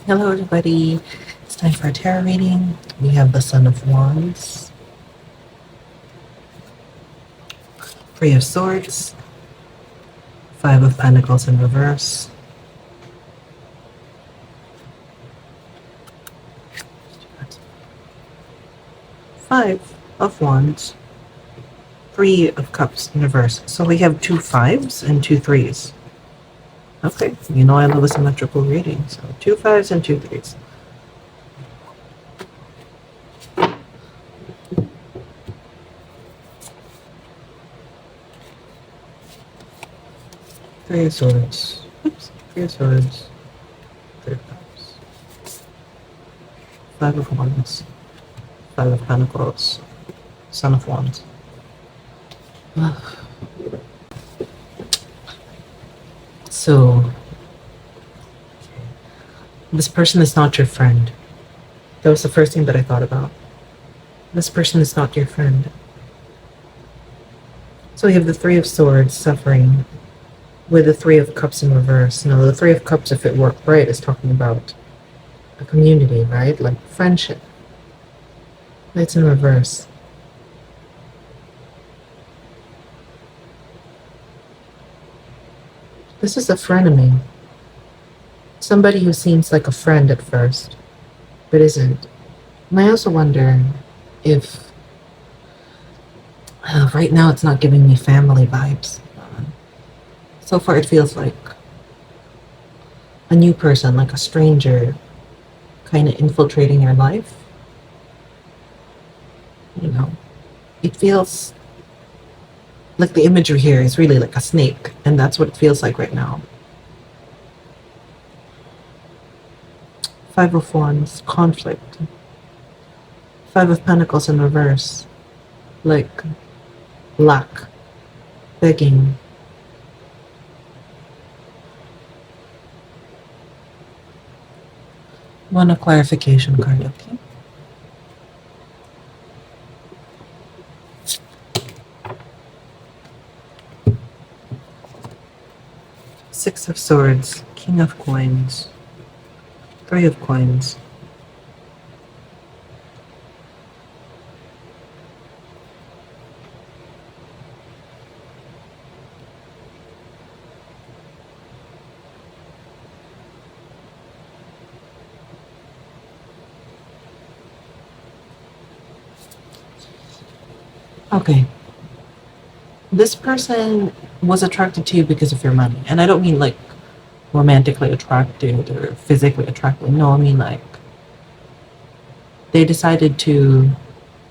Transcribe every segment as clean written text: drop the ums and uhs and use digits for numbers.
Hello, everybody. It's time for a tarot reading. We have the Son of Wands, Three of Swords, Five of Pentacles in reverse, Five of Wands, Three of Cups in reverse. So we have two fives and two threes. Okay, you know I love a symmetrical reading. So two fives and two threes. Three of Swords. Oops. Three of Swords. Three of Cups. Five of Wands. Five of Pentacles. Son of Wands. So, this person is not your friend. That was the first thing that I thought about. This person is not your friend. So we have the Three of Swords suffering with the Three of Cups in reverse. Now, the Three of Cups, if it worked right, is talking about a community, right? Like friendship. It's in reverse. This is a frenemy. Somebody who seems like a friend at first, but isn't. And I also wonder if right now it's not giving me family vibes. So far it feels like a new person, like a stranger, kind of infiltrating your life. You know, it feels like the imagery here is really like a snake, and that's what it feels like right now. Five of Wands, conflict. Five of Pentacles in reverse, like lack, begging. Want a clarification card, okay? Six of Swords, King of Coins, Three of Coins. Okay. This person was attracted to you because of your money. And I don't mean like romantically attracted or physically attracted. No, I mean like they decided to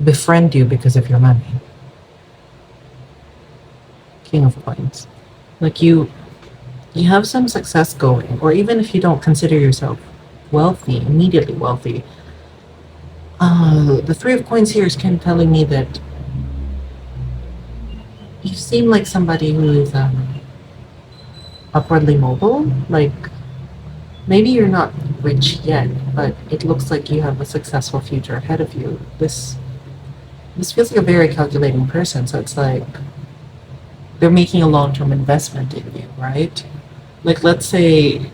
befriend you because of your money. King of Coins. Like you have some success going, or even if you don't consider yourself wealthy, immediately wealthy. The Three of Coins here is kind of telling me that you seem like somebody who is upwardly mobile. Like maybe you're not rich yet, but it looks like you have a successful future ahead of you. This feels like a very calculating person. So it's like they're making a long-term investment in you, right? Like let's say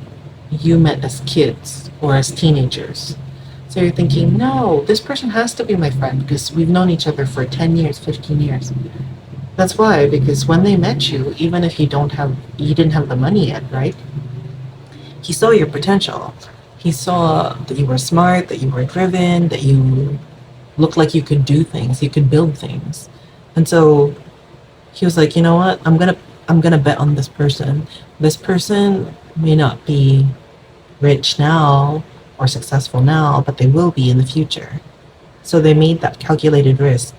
you met as kids or as teenagers. So you're thinking, no, this person has to be my friend because we've known each other for 10 years, 15 years. That's why, because when they met you, even if you didn't have the money yet, right? He saw your potential. He saw that you were smart, that you were driven, that you looked like you could do things, you could build things. And so he was like, you know what? I'm gonna bet on this person. This person may not be rich now or successful now, but they will be in the future. So they made that calculated risk.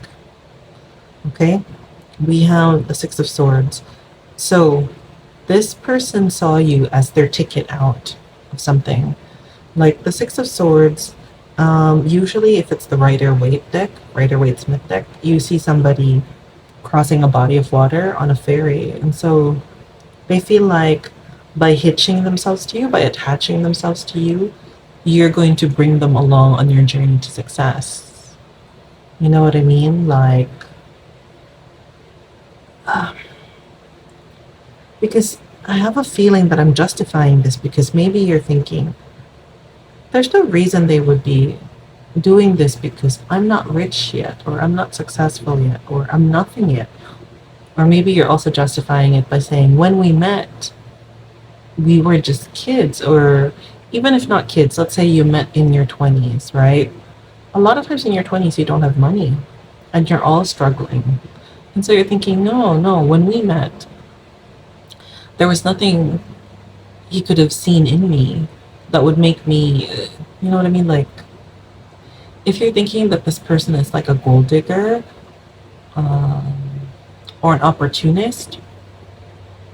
Okay? We have the Six of Swords. So this person saw you as their ticket out of something. Like the Six of Swords, usually if it's the Rider-Waite-Smith deck, you see somebody crossing a body of water on a ferry. And so they feel like by hitching themselves to you, by attaching themselves to you, you're going to bring them along on your journey to success. You know what I mean? Like, because I have a feeling that I'm justifying this because maybe you're thinking, There's no reason they would be doing this because I'm not rich yet, or I'm not successful yet, or I'm nothing yet. Or maybe you're also justifying it by saying, when we met, we were just kids, or even if not kids, let's say you met in your 20s, right? A lot of times in your 20s, you don't have money and you're all struggling. And so you're thinking, no, no, when we met, there was nothing he could have seen in me that would make me, you know what I mean? Like, if you're thinking that this person is like a gold digger, um, or an opportunist,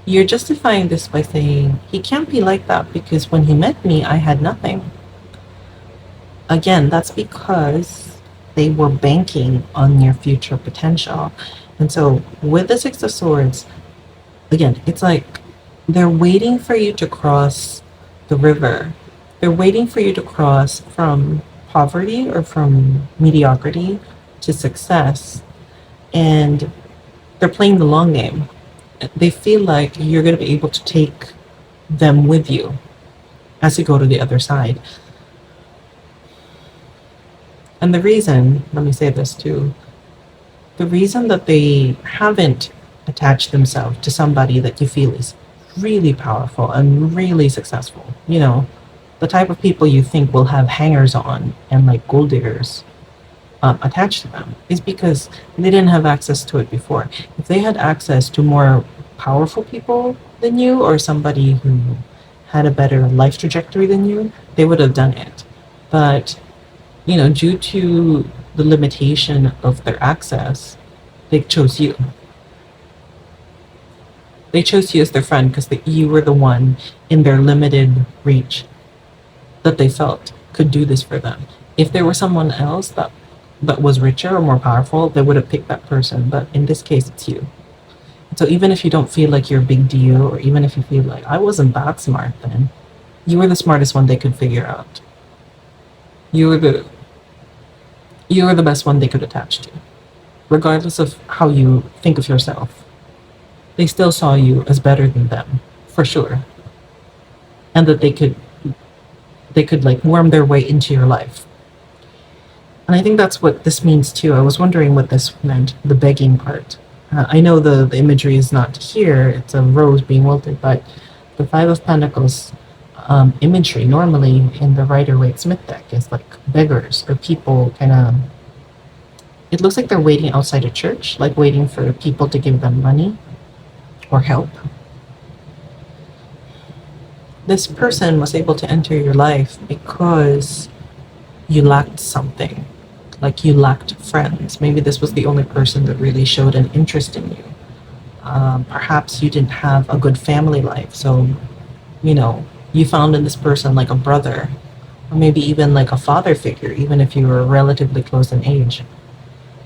you're justifying this by saying he can't be like that because when he met me, I had nothing. Again, that's because they were banking on your future potential. And so with the Six of Swords, again, it's like they're waiting for you to cross the river. They're waiting for you to cross from poverty or from mediocrity to success. And they're playing the long game. They feel like you're going to be able to take them with you as you go to the other side. And the reason, let me say this too, the reason that they haven't attached themselves to somebody that you feel is really powerful and really successful, you know, the type of people you think will have hangers on and like gold diggers attached to them, is because they didn't have access to it before. If they had access to more powerful people than you, or somebody who had a better life trajectory than you, they would have done it. But, you know, due to the limitation of their access, they chose you. They chose you as their friend because you were the one in their limited reach that they felt could do this for them. If there were someone else that was richer or more powerful, they would have picked that person. But in this case, it's you. So even if you don't feel like you're a big deal, or even if you feel like I wasn't that smart then, you were the smartest one they could figure out. You were the best one they could attach to. Regardless of how you think of yourself, they still saw you as better than them, for sure. And that they could like worm their way into your life. And I think that's what this means too. I was wondering what this meant, the begging part. I know the imagery is not here, it's a rose being wilted, but the Five of Pentacles imagery normally in the Rider-Waite-Smith deck is like beggars or people kind of, it looks like they're waiting outside a church, like waiting for people to give them money or help. This person was able to enter your life because you lacked something. Like you lacked friends. Maybe this was the only person that really showed an interest in you. Perhaps you didn't have a good family life. So, you know, you found in this person like a brother, or maybe even like a father figure, even if you were relatively close in age.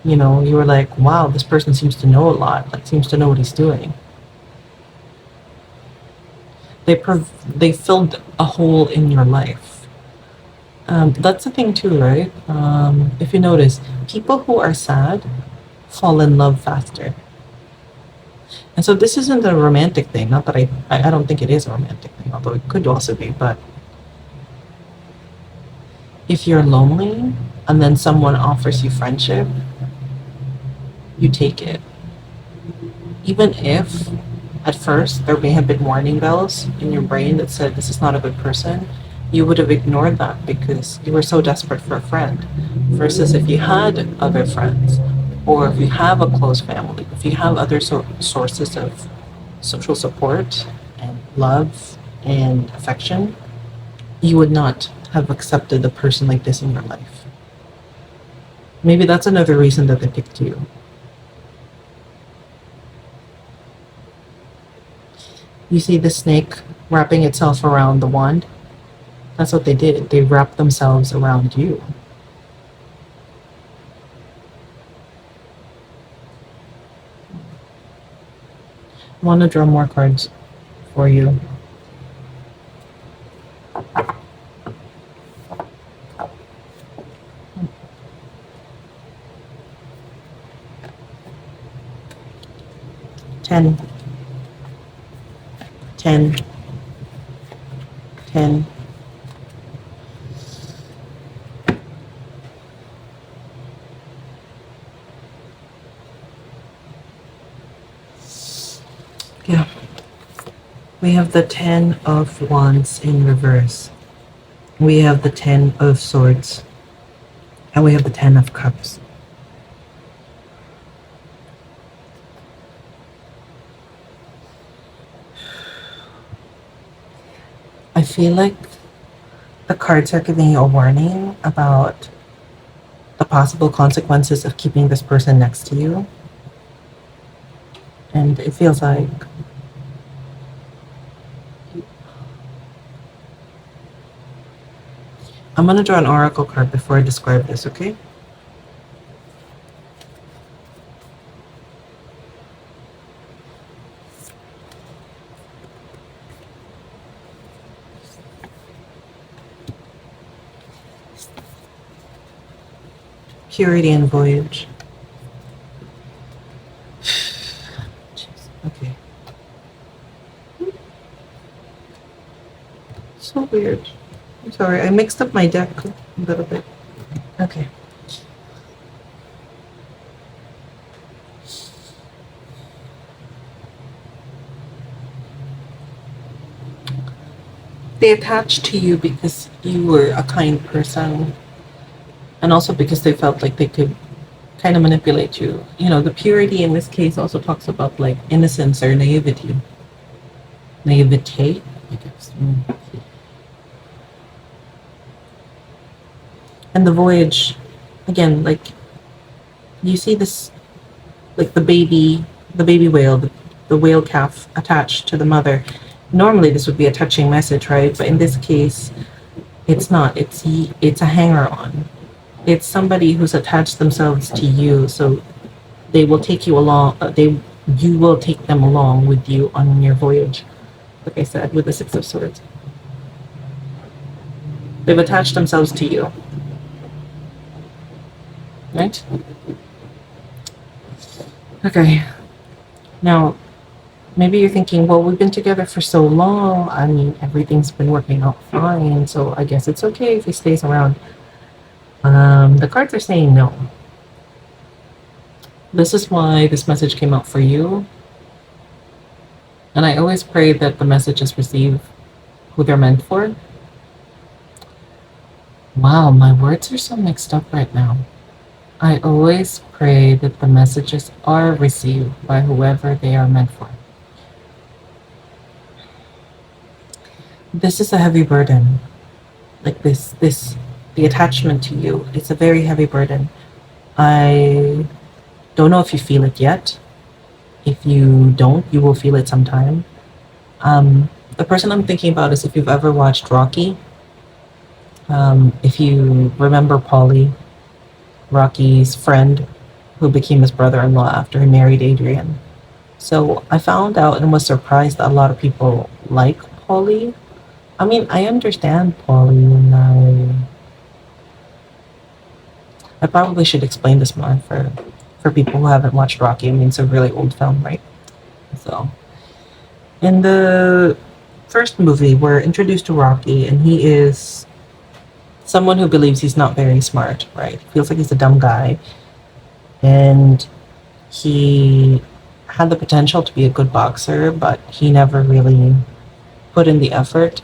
You know, you were like, wow, this person seems to know a lot, like seems to know what he's doing. They filled a hole in your life. That's the thing too, right? If you notice, people who are sad fall in love faster. And so this isn't a romantic thing. Not that I don't think it is a romantic thing, although it could also be. But if you're lonely and then someone offers you friendship, you take it. Even if at first there may have been warning bells in your brain that said this is not a good person, you would have ignored that because you were so desperate for a friend. Versus if you had other friends, or if you have a close family, if you have other sources of social support and love and affection, you would not have accepted a person like this in your life. Maybe that's another reason that they picked you. You see the snake wrapping itself around the wand? That's what they did. They wrapped themselves around you. I want to draw more cards for you. Ten. 10. We have the Ten of Wands in reverse. We have the Ten of Swords. And we have the Ten of Cups. I feel like the cards are giving you a warning about the possible consequences of keeping this person next to you. And it feels like I'm going to draw an oracle card before I describe this, okay? Purity and Voyage. Okay. So weird. I'm sorry, I mixed up my deck a little bit. Okay. They attached to you because you were a kind person, and also because they felt like they could kind of manipulate you. You know, the purity in this case also talks about like innocence or naivety. Naivete, I guess. And the voyage, again, like you see this, like the baby whale, the whale calf attached to the mother. Normally this would be a touching message, right? But in this case, it's not. It's a hanger-on. It's somebody who's attached themselves to you, so they will take you along. You will take them along with you on your voyage. Like I said, with the Six of Swords, they've attached themselves to you, right? Okay. Now, maybe you're thinking, well, we've been together for so long. I mean, everything's been working out fine, so I guess it's okay if he stays around. The cards are saying no. This is why this message came out for you. And I always pray that the messages receive who they're meant for. Wow, my words are so mixed up right now. I always pray that the messages are received by whoever they are meant for. This is a heavy burden. Like the attachment to you, it's a very heavy burden. I don't know if you feel it yet. If you don't, you will feel it sometime. The person I'm thinking about is if you've ever watched Rocky. If you remember Paulie, Rocky's friend who became his brother-in-law after he married Adrian. So I found out and was surprised that a lot of people like Paulie. I mean, I understand Paulie, and I probably should explain this more for people who haven't watched Rocky. I mean, it's a really old film, right? So, in the first movie, we're introduced to Rocky, and he is someone who believes he's not very smart, right? Feels like he's a dumb guy. And he had the potential to be a good boxer, but he never really put in the effort.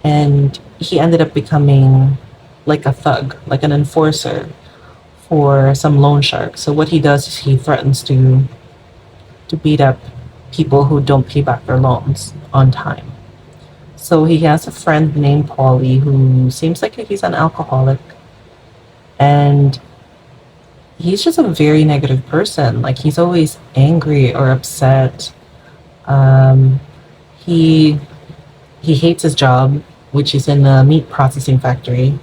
And he ended up becoming like a thug, like an enforcer for some loan shark. So what he does is he threatens to beat up people who don't pay back their loans on time. So he has a friend named Paulie who seems like he's an alcoholic, and he's just a very negative person. Like he's always angry or upset. He hates his job, which is in a meat processing factory.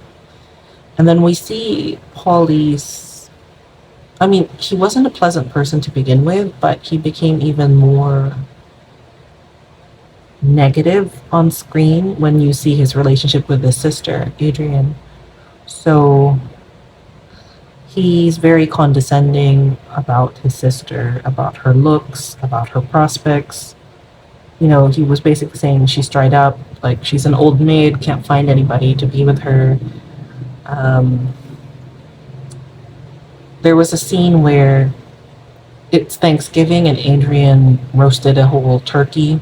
And then we see Paulie's. I mean, he wasn't a pleasant person to begin with, but he became even more negative on screen when you see his relationship with his sister, Adrian. So he's very condescending about his sister, about her looks, about her prospects. You know, he was basically saying she's dried up, like she's an old maid, can't find anybody to be with her. There was a scene where it's Thanksgiving and Adrian roasted a whole turkey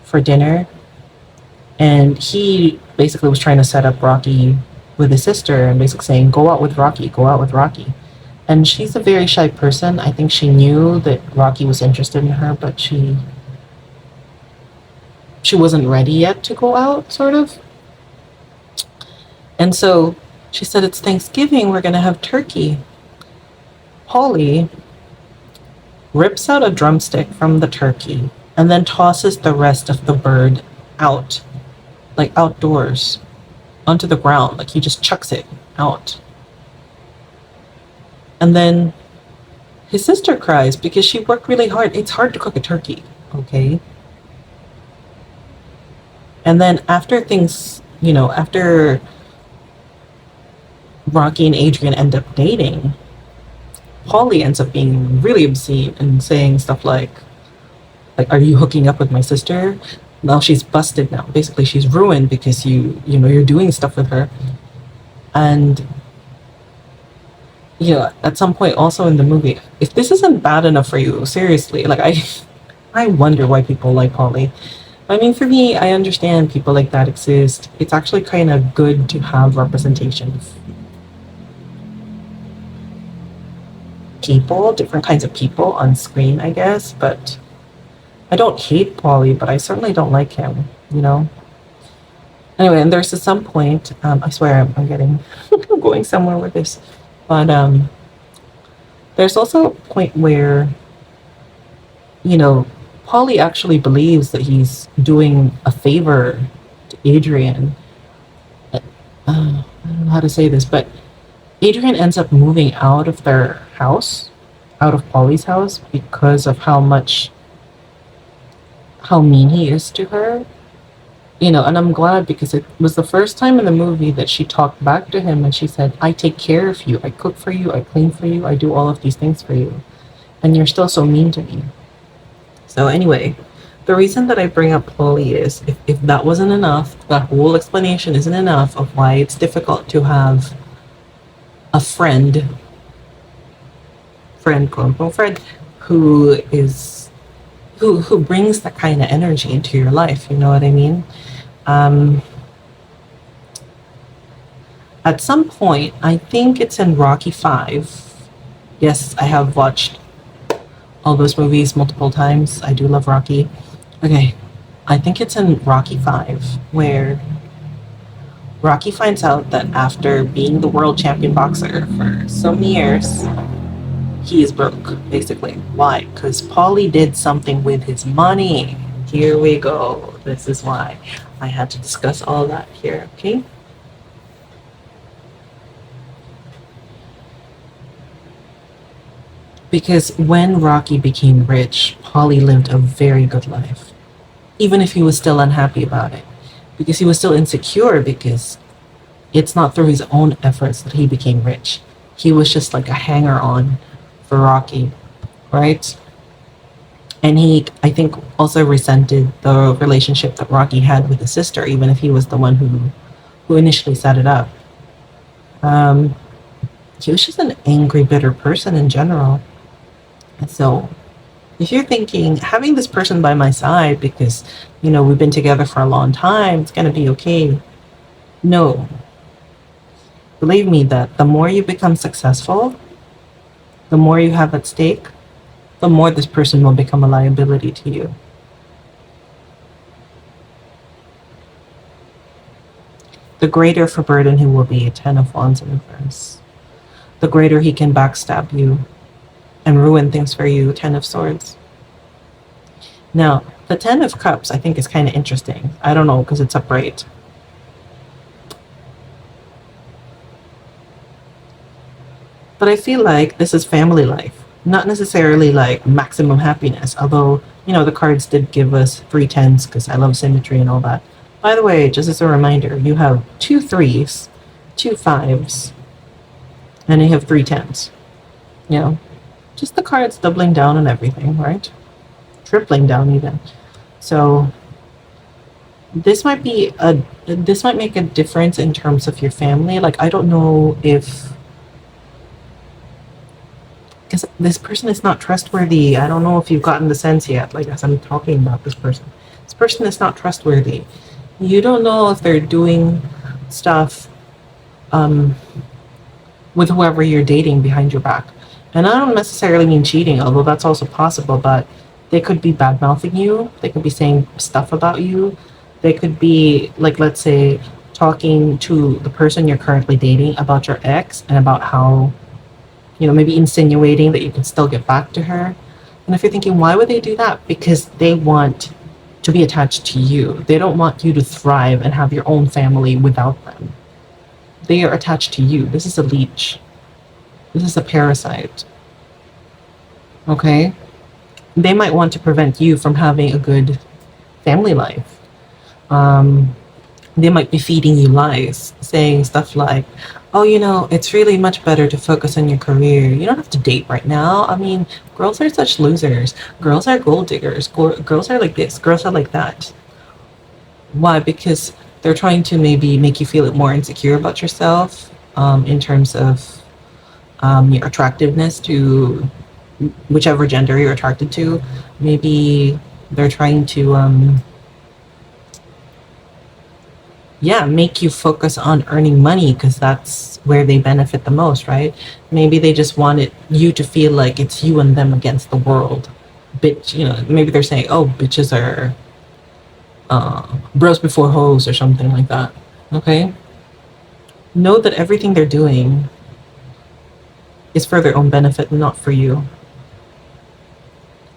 for dinner, and he basically was trying to set up Rocky with his sister and basically saying, "Go out with Rocky, go out with Rocky." And she's a very shy person. I think she knew that Rocky was interested in her, but she wasn't ready yet to go out, sort of. And so she said, "It's Thanksgiving, we're gonna have turkey." Polly rips out a drumstick from the turkey and then tosses the rest of the bird out, like outdoors, onto the ground. Like he just chucks it out. And then his sister cries because she worked really hard. It's hard to cook a turkey, okay? And then after things, after Rocky and Adrian end up dating, Polly ends up being really obscene and saying stuff like, "Are you hooking up with my sister?" Now she's busted now. Basically, she's ruined because you're doing stuff with her. And at some point also in the movie, if this isn't bad enough for you, seriously, like I wonder why people like Polly. I mean, for me, I understand people like that exist. It's actually kind of good to have representation of people, different kinds of people on screen, I guess. But I don't hate Polly, but I certainly don't like him. Anyway, and there's at some point, I swear I'm getting I'm going somewhere with this, but there's also a point where, Polly actually believes that he's doing a favor to Adrian. I don't know how to say this, but Adrian ends up moving out of their house, out of Polly's house, because of how mean he is to her. And I'm glad because it was the first time in the movie that she talked back to him and she said, "I take care of you. I cook for you. I clean for you. I do all of these things for you. And you're still so mean to me." So anyway, the reason that I bring up Polly is if that wasn't enough, that whole explanation isn't enough of why it's difficult to have a friend, quote unquote friend, who brings that kind of energy into your life. You know what I mean? At some point, I think it's in Rocky 5. Yes, I have watched all those movies multiple times. I do love Rocky. Okay, I think it's in Rocky 5 where Rocky finds out that after being the world champion boxer for so many years, he is broke, basically. Why? Because Paulie did something with his money. Here we go. This is why I had to discuss all that here, okay? Because when Rocky became rich, Paulie lived a very good life, even if he was still unhappy about it, because he was still insecure because it's not through his own efforts that he became rich. He was just like a hanger on for Rocky, right? And he, I think, also resented the relationship that Rocky had with his sister, even if he was the one who initially set it up. He was just an angry, bitter person in general. And so, if you're thinking, having this person by my side because, we've been together for a long time, it's going to be okay. No. Believe me that the more you become successful, the more you have at stake, the more this person will become a liability to you. The greater for burden he will be, a 10 of wands in reverse. The greater he can backstab you and ruin things for you, 10 of swords. Now, the 10 of cups I think is kind of interesting. I don't know, because it's upright. But I feel like this is family life, not necessarily like maximum happiness, although, the cards did give us 3 tens because I love symmetry and all that. By the way, just as a reminder, you have 2 3s, 2 5s, and you have 3 tens. Just the cards doubling down on everything, right? Tripling down even. So this might make a difference in terms of your family. Like, I don't know if, because this person is not trustworthy. I don't know if you've gotten the sense yet, like as I'm talking about this person. This person is not trustworthy. You don't know if they're doing stuff um, with whoever you're dating behind your back. And I don't necessarily mean cheating, although that's also possible, but they could be bad mouthing you. They could be saying stuff about you. They could be, like, let's say, talking to the person you're currently dating about your ex and about how, maybe insinuating that you can still get back to her. And if you're thinking, why would they do that? Because they want to be attached to you. They don't want you to thrive and have your own family without them. They are attached to you. This is a leech. This is a parasite. Okay? They might want to prevent you from having a good family life. They might be feeding you lies, saying stuff like, oh, it's really much better to focus on your career. You don't have to date right now. I mean, girls are such losers. Girls are gold diggers. Girls are like this. Girls are like that. Why? Because they're trying to maybe make you feel more insecure about yourself in terms of your attractiveness to whichever gender you're attracted to. Maybe they're trying to make you focus on earning money because that's where they benefit the most, right? Maybe they just wanted you to feel like it's you and them against the world. Maybe they're saying, oh, bitches are bros before hoes or something like that. Okay? Know that everything they're doing is for their own benefit, not for you.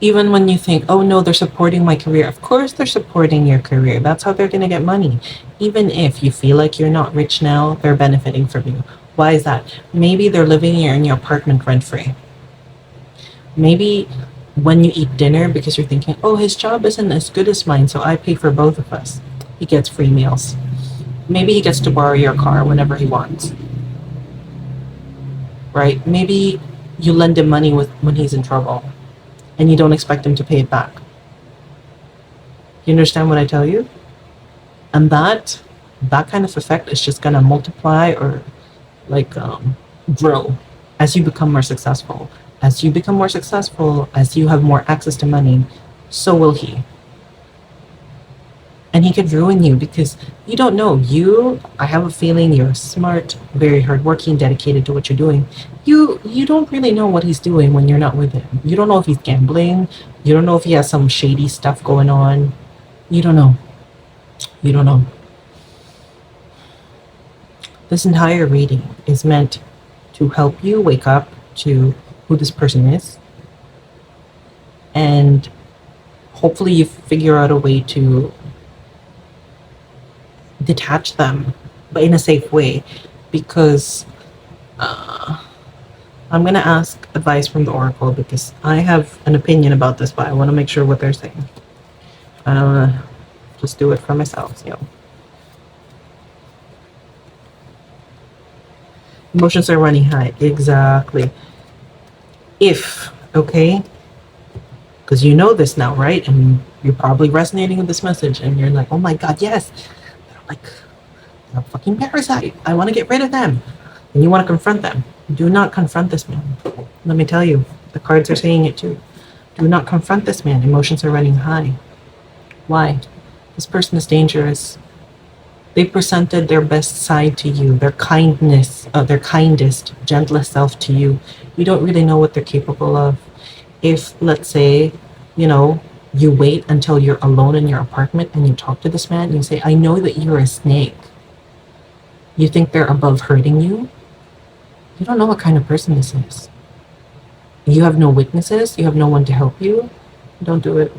Even when you think, oh no, they're supporting my career. Of course they're supporting your career. That's how they're going to get money. Even if you feel like you're not rich now, they're benefiting from you. Why is that? Maybe they're living here in your apartment rent-free. Maybe when you eat dinner, because you're thinking, oh, his job isn't as good as mine, so I pay for both of us. He gets free meals. Maybe he gets to borrow your car whenever he wants. Right? Maybe you lend him money when he's in trouble and you don't expect him to pay it back. You understand what I tell you? And that kind of effect is just going to multiply or grow as you become more successful. As you become more successful, as you have more access to money, so will he. And he could ruin you because you don't know. I have a feeling you're smart, very hardworking, dedicated to what you're doing. You don't really know what he's doing when you're not with him. You don't know if he's gambling. You don't know if he has some shady stuff going on. You don't know. You don't know. This entire reading is meant to help you wake up to who this person is. And hopefully you figure out a way to detach them, but in a safe way, because I'm going to ask advice from the oracle because I have an opinion about this, but I want to make sure what they're saying. I don't want to just do it for myself. Emotions are running high. Exactly. Okay? Because you know this now, right? And you're probably resonating with this message and you're like, oh my God, yes. They're a fucking parasite. I want to get rid of them. And you want to confront them. Do not confront this man. Let me tell you, the cards are saying it too. Do not confront this man. Emotions are running high. Why? This person is dangerous. They presented their best side to you, their kindness, their kindest, gentlest self to you. You don't really know what they're capable of. If, let's say, you wait until you're alone in your apartment and you talk to this man and you say, I know that you're a snake. You think they're above hurting you? You don't know what kind of person this is. You have no witnesses. You have no one to help you. Don't do it.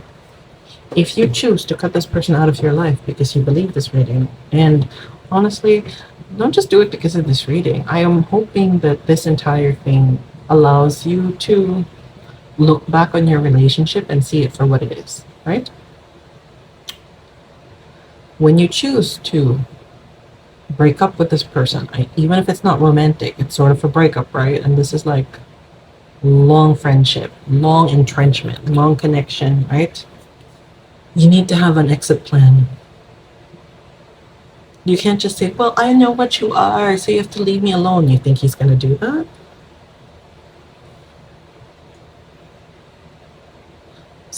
If you choose to cut this person out of your life because you believe this reading, and honestly, don't just do it because of this reading. I am hoping that this entire thing allows you to look back on your relationship and see it for what it is, right? When you choose to break up with this person, even if it's not romantic, it's sort of a breakup, right? And this is like long friendship, long entrenchment, long connection, right? You need to have an exit plan. You can't just say, well, I know what you are, so you have to leave me alone. You think he's going to do that?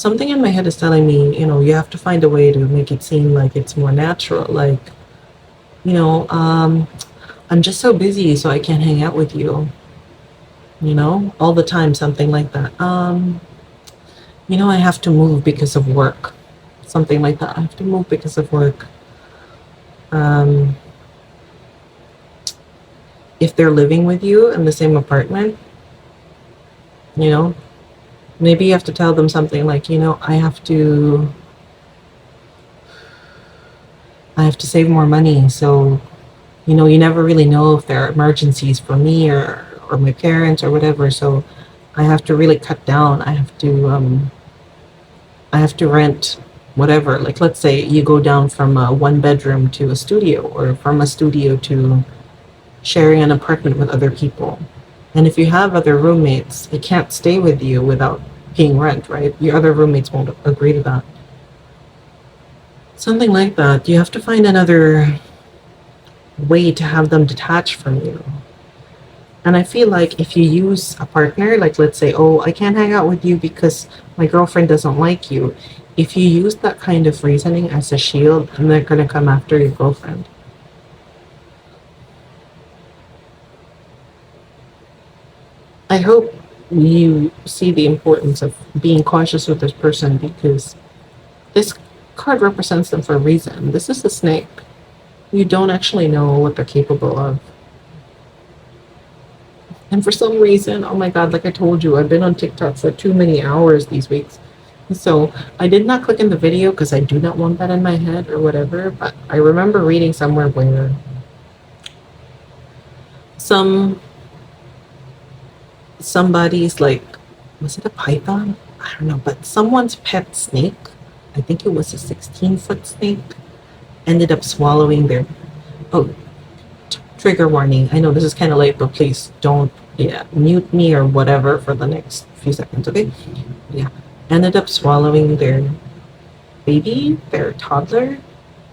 something in my head is telling me, you have to find a way to make it seem like it's more natural. Like, you know, um, I'm just so busy, so I can't hang out with you, all the time, something like that. I have to move because of work, something like that. I have to move because of work. Um, if they're living with you in the same apartment, you know, maybe you have to tell them something like, I have to save more money. So, you never really know if there are emergencies for me or my parents or whatever. So I have to really cut down. I have to rent whatever. Like, let's say you go down from a one bedroom to a studio, or from a studio to sharing an apartment with other people. And if you have other roommates, they can't stay with you without paying rent, right? Your other roommates won't agree to that. Something like that. You have to find another way to have them detach from you. And I feel like if you use a partner, like, let's say, oh, I can't hang out with you because my girlfriend doesn't like you. If you use that kind of reasoning as a shield, then they're going to come after your girlfriend. I hope you see the importance of being cautious with this person, because this card represents them for a reason. This is a snake. You don't actually know what they're capable of. And for some reason, oh my God, like I told you, I've been on TikTok for too many hours these weeks. So I did not click in the video because I do not want that in my head or whatever. But I remember reading somewhere where some somebody's like, was it a python? I don't know, but someone's pet snake, I think it was a 16-foot snake, ended up swallowing their. Oh, trigger warning. I know this is kind of late, but please don't, yeah, mute me or whatever for the next few seconds, okay? Yeah. Ended up swallowing their baby, their toddler.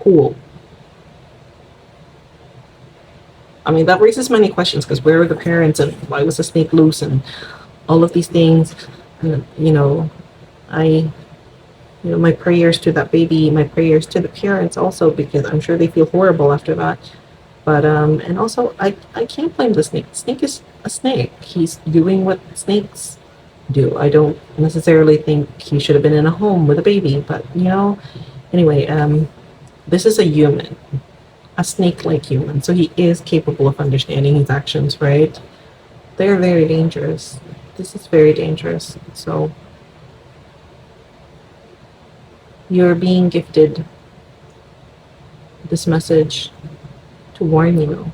Cool. I mean, that raises many questions, because where were the parents, and why was the snake loose, and all of these things. And, I, my prayers to that baby, my prayers to the parents also, because I'm sure they feel horrible after that. But and also, I can't blame the snake. The snake is a snake. He's doing what snakes do. I don't necessarily think he should have been in a home with a baby, but anyway, this is a human, a snake-like human, so he is capable of understanding his actions, right? They're very dangerous. This is very dangerous. So you're being gifted this message to warn you.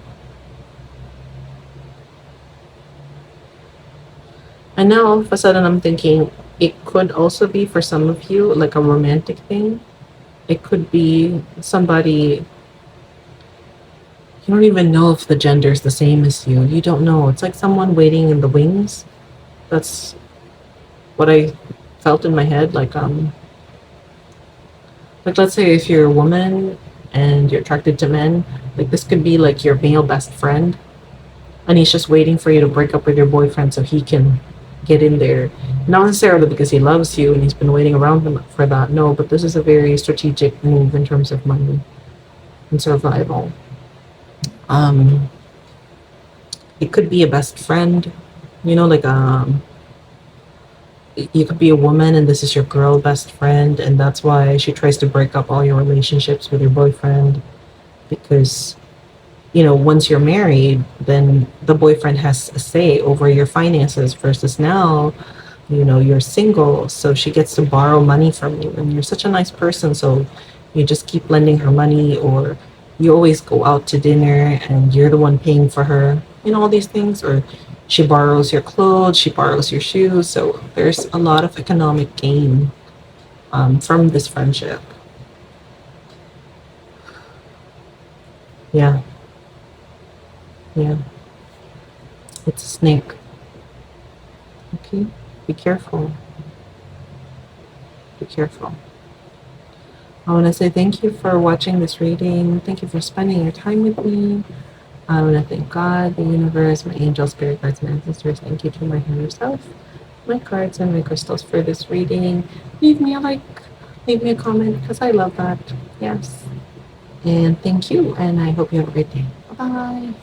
And now all of a sudden I'm thinking it could also be for some of you like a romantic thing. It could be somebody, you don't even know if the gender is the same as you. You don't know. It's like someone waiting in the wings. That's what I felt in my head. Like let's say if you're a woman and you're attracted to men, like this could be like your male best friend, and he's just waiting for you to break up with your boyfriend so he can get in there. Not necessarily because he loves you and he's been waiting around for that. No, but this is a very strategic move in terms of money and survival. Um, it could be a best friend, like you could be a woman and this is your girl best friend, and that's why she tries to break up all your relationships with your boyfriend, because once you're married, then the boyfriend has a say over your finances, versus now, you're single, so she gets to borrow money from you, and you're such a nice person, so you just keep lending her money, or you always go out to dinner and you're the one paying for her, all these things, or she borrows your clothes, she borrows your shoes, so there's a lot of economic gain from this friendship. Yeah, yeah, it's a snake. Okay, be careful. Be careful. I want to say thank you for watching this reading. Thank you for spending your time with me. I want to thank God, the universe, my angels, spirit guides, and ancestors. Thank you to my higher self. my cards and my crystals for this reading. Leave me a like, leave me a comment because I love that. Yes. And thank you. And I hope you have a great day. Bye bye.